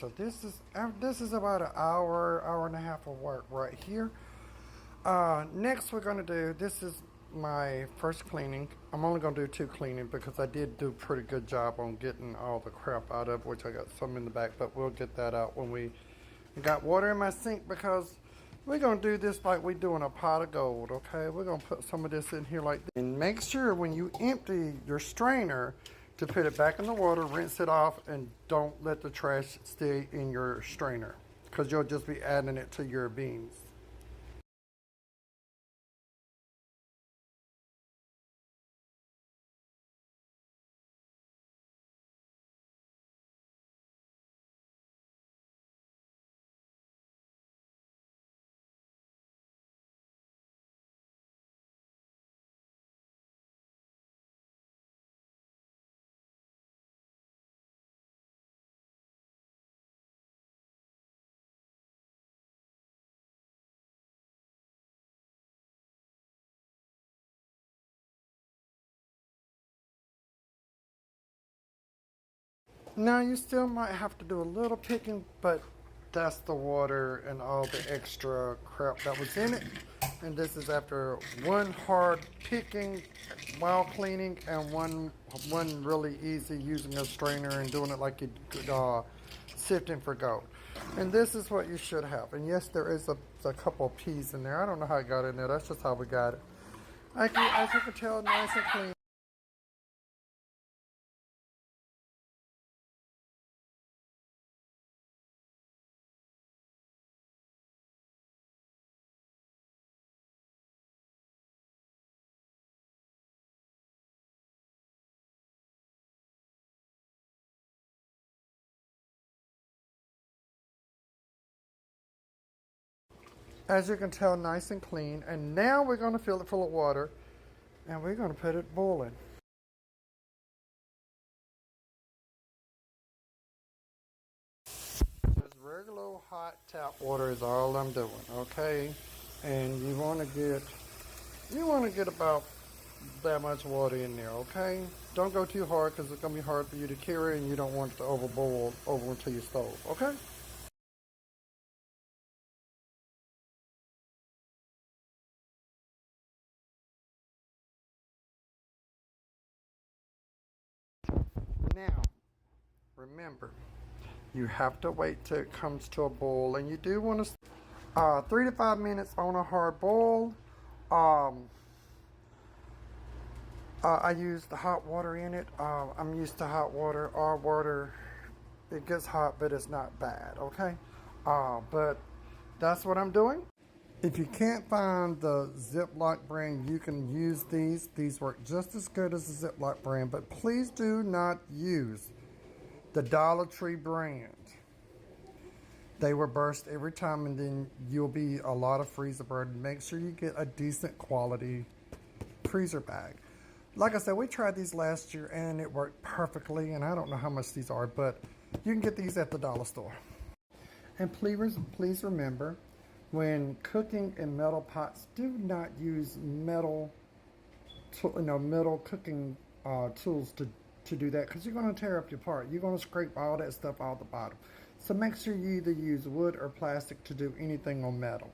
so this is about an hour and a half of work right here. Next we're gonna do, this is my first cleaning. I'm only gonna do two cleaning because I did do a pretty good job on getting all the crap out of, which I got some in the back, but we'll get that out when we got water in my sink, because we're gonna do this like we doing a pot of gold, okay? We're gonna put some of this in here like this. And make sure when you empty your strainer to put it back in the water, rinse it off, and don't let the trash stay in your strainer, because you'll just be adding it to your beans. Now you still might have to do a little picking, but that's the water and all the extra crap that was in it. And this is after one hard picking while cleaning, and one really easy using a strainer and doing it like you sifting for gold. And this is what you should have. And yes, there is a couple of peas in there. I don't know how it got in there. That's just how we got it. As you can tell, nice and clean. As you can tell, nice and clean. And now we're going to fill it full of water, and we're going to put it boiling. Just regular hot tap water is all I'm doing, okay? And you want to get about that much water in there, okay? Don't go too hard because it's going to be hard for you to carry, and you don't want it to overboil over into your stove, okay? Now, remember, you have to wait till it comes to a boil, and you do want to 3 to 5 minutes on a hard boil. Um, I use the hot water in it. I'm used to hot water. Our water, it gets hot, but it's not bad, okay? But that's what I'm doing. If you can't find the Ziploc brand, you can use these. These work just as good as the Ziploc brand, but please do not use the Dollar Tree brand. They will burst every time, and then you'll be a lot of freezer burn. Make sure you get a decent quality freezer bag. Like I said, we tried these last year and it worked perfectly, and I don't know how much these are, but you can get these at the dollar store. And please remember, when cooking in metal pots, do not use metal cooking tools to do that, because you're going to tear up your part. You're going to scrape all that stuff out the bottom. So make sure you either use wood or plastic to do anything on metal,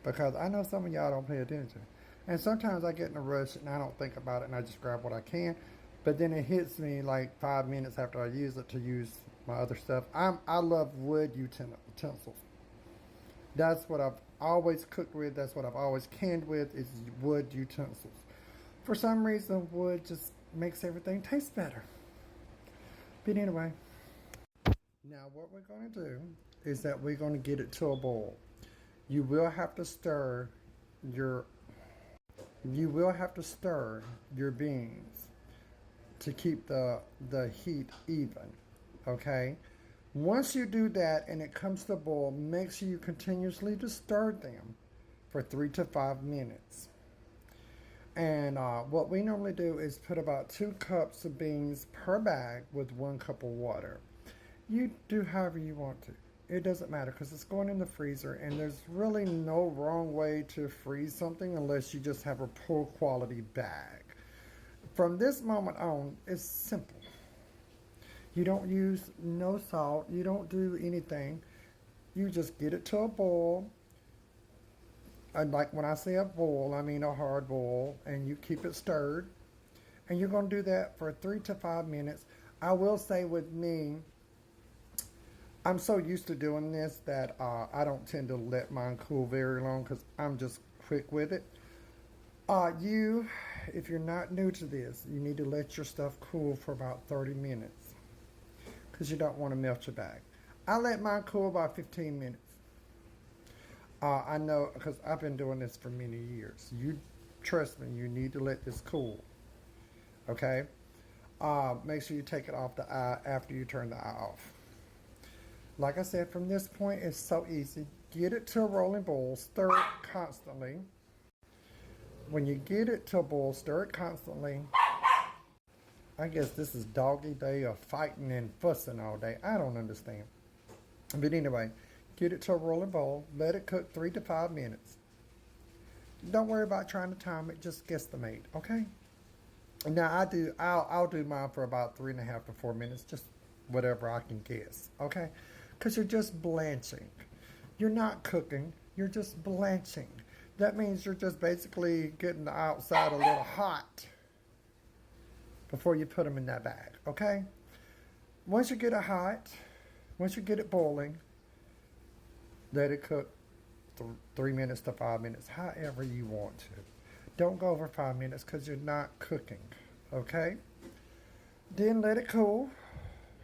because I know some of y'all don't pay attention. And sometimes I get in a rush and I don't think about it and I just grab what I can. But then it hits me like 5 minutes after I use it to use my other stuff. I love wood utensils. That's what I've always cooked with. That's what I've always canned with, is wood utensils. For some reason, wood just makes everything taste better. But anyway, now what we're going to do is that we're going to get it to a boil. You will have to stir your you will have to stir your beans to keep the heat even, okay? Once you do that and it comes to boil, make sure you continuously to stir them for 3 to 5 minutes. And what we normally do is put about 2 cups of beans per bag with 1 cup of water. You do however you want to. It doesn't matter, because it's going in the freezer, and there's really no wrong way to freeze something unless you just have a poor quality bag. From this moment on, it's simple. You don't use no salt. You don't do anything. You just get it to a boil. And like when I say a boil, I mean a hard boil. And you keep it stirred. And you're going to do that for 3 to 5 minutes. I will say with me, I'm so used to doing this that I don't tend to let mine cool very long because I'm just quick with it. If you're not new to this, you need to let your stuff cool for about 30 minutes because you don't want to melt your bag. I let mine cool about 15 minutes. I know because I've been doing this for many years. You trust me, you need to let this cool. Okay? Make sure you take it off the eye after you turn the eye off. Like I said, from this point, it's so easy. Get it to a rolling boil. Stir it constantly. When you get it to a boil, stir it constantly. I guess this is doggy day of fighting and fussing all day. I don't understand. But anyway, get it to a rolling boil. Let it cook 3 to 5 minutes. Don't worry about trying to time it. Just guesstimate, okay? Now I'll do mine for about 3.5 to 4 minutes. Just whatever I can guess, okay? Because you're just blanching. You're not cooking. You're just blanching. That means you're just basically getting the outside a little hot before you put them in that bag, okay? Once you get it hot, once you get it boiling, let it cook 3 minutes to 5 minutes, however you want to. Don't go over 5 minutes because you're not cooking, okay? Then let it cool.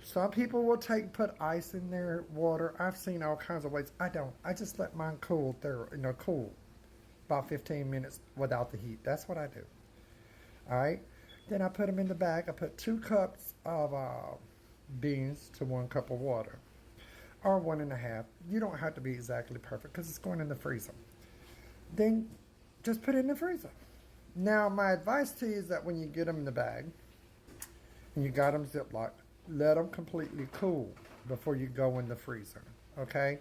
Some people will put ice in their water. I've seen all kinds of ways. I don't. I just let mine cool cool about 15 minutes without the heat. That's what I do. All right. Then I put them in the bag. I put 2 cups of beans to 1 cup of water, or 1.5. You don't have to be exactly perfect because it's going in the freezer. Then just put it in the freezer. Now, my advice to you is that when you get them in the bag and you got them Ziploc, let them completely cool before you go in the freezer, okay?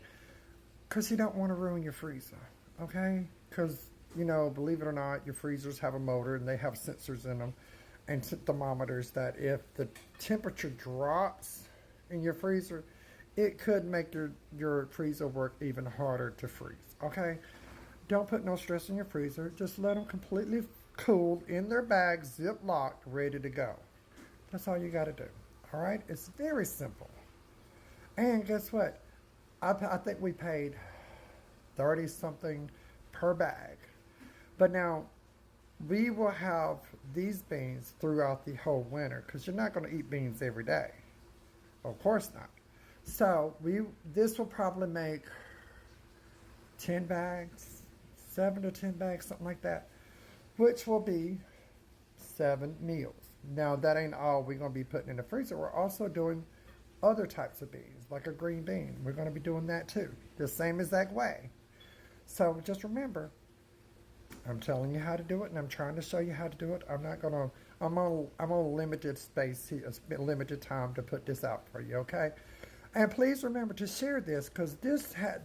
Because you don't want to ruin your freezer, okay? Because, believe it or not, your freezers have a motor and they have sensors in them and thermometers that if the temperature drops in your freezer, it could make your freezer work even harder to freeze, okay? Don't put no stress in your freezer. Just let them completely cool in their bag, zip-locked, ready to go. That's all you got to do. All right, it's very simple. And guess what? I think we paid 30 something per bag. But now we will have these beans throughout the whole winter because you're not going to eat beans every day. Of course not. So this will probably make 10 bags, 7 to 10 bags, something like that, which will be 7 meals. Now, that ain't all we're going to be putting in the freezer. We're also doing other types of beans, like a green bean. We're going to be doing that too, the same exact way. So just remember, I'm telling you how to do it, and I'm trying to show you how to do it. I'm on limited space here, limited time to put this out for you, okay? And please remember to share this because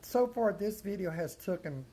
so far this video has taken